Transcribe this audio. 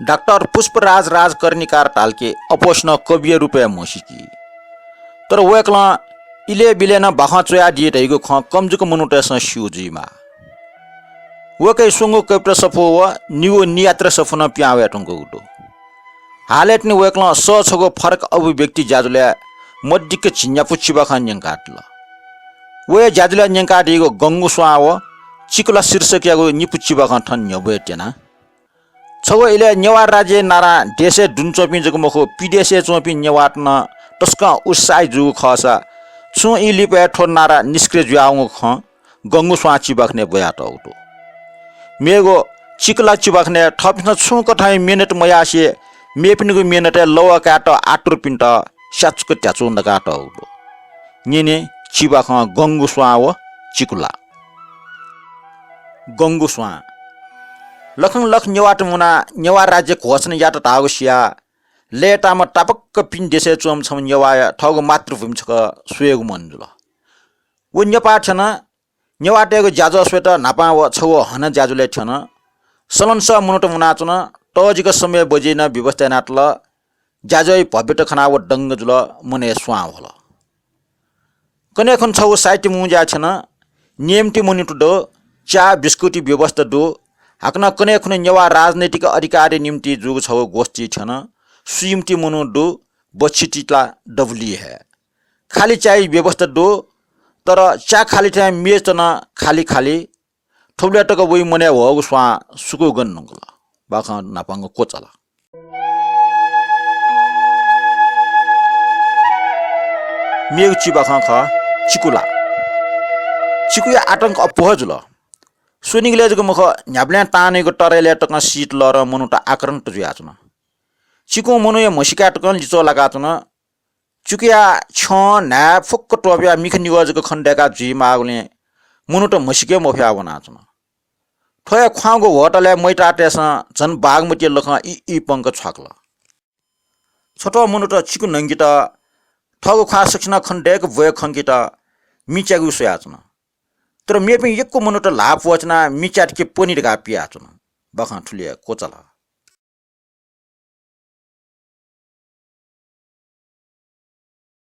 doctor पुष्प राज राजकर्निकार टालके अपोष्ण कविय रुपया मोसिकी तर वेकला इले बिलेन बाखा चोया दिए रहेको ख कमजुको मनुटेस शिवजीमा वकै सुंगो कैप्र सफो व निवो नियात्र सफुन प्यावे टंगो उडो हालेट नि वेकला स छगो फरक अभिव्यक्ति जाजुले मद्दिक छिन्यापु छिबाखा न्यंकाटल वे जाजुले न्यंकाटिको गंगु स्वा व चिकुला शीर्षकयाको निपु छिबाखा ठन न्यबेटेना छगो इले नेवार राज्य नारा देशे दुनचोपी जगमखो पिदेशे चोपी नेवाटन तस्का उसाइ जु खसा छु इ लिपे ठो नारा निष्क्रिय जुआउ ख गंगु स्वा छिबाखने बयाट उडो मेगो चिकुला छिबाखने थपिन छु कठाइ मिनेट मयासे मेपिनको मिनेट लवा काट आटुर पिन्ट स्याचको ट्याचो नगाट उडो निने छिबाख गंगु स्वा व चिकुला गंगु स्वा लखङ लख नेवाट मुना नेवार राज्य घोषणा यात तागसिया लेटामा टापक्क पिन देशे चोम छम नेवाया ठगो मातृभूमि छक सुयगु मनजुल व नेपा छन नेवाटेको जाजो स्वेट नापा व छगो हन जाजुले छन सलनस मुनट मुनाचन टजिक समय बजिन व्यवस्था नाटल जाजै भव्यट खना व डंग जुल मुने स्वा होला कने खन छगो साइट मुजा छन नियमटी मुनिट दो चा बिस्कुटी व्यवस्था दो हाकना कने खुने नेवा राजनीतिक अधिकारी निम्ति जुग छगो गोष्ठी छन सुइमटी मुनु दो बछिटिला डबली है खाली चाय व्यवस्था दो तर चा खाली टाइम मेच न खाली खाली ठौल्याटक वइ मने हो स्वा सुको गन नंगला बाखा नापांग कोचला मेगची बाखा ख चिकुला चिकुया आतंक अपोहजुल सुनिगले जको मुख न्याब्ल्या तानेको टरेले टक सीट लर मनुटा आकरण टजुयाचन चिको मनु य मसिका टकन लिचो लगाचन चुकिया छ ना फुक्क टोबिया मिख निगजको खण्डेका जी मागले मनुटा मसिके मफ्या बनाचन ठोया ख्वागो होटले मैटाटेस झन बागमती लख इ पंक छक्ल छोटो मनुटा चिकु नंगिटा ठगो खा सक्छन खण्डेक भय खंगिटा मिचागु सोयाचन तर मेपि एकको मनुटा लाभ वचना मिचाट के पोनी गा पियाचन बखा ठुलिया कोचला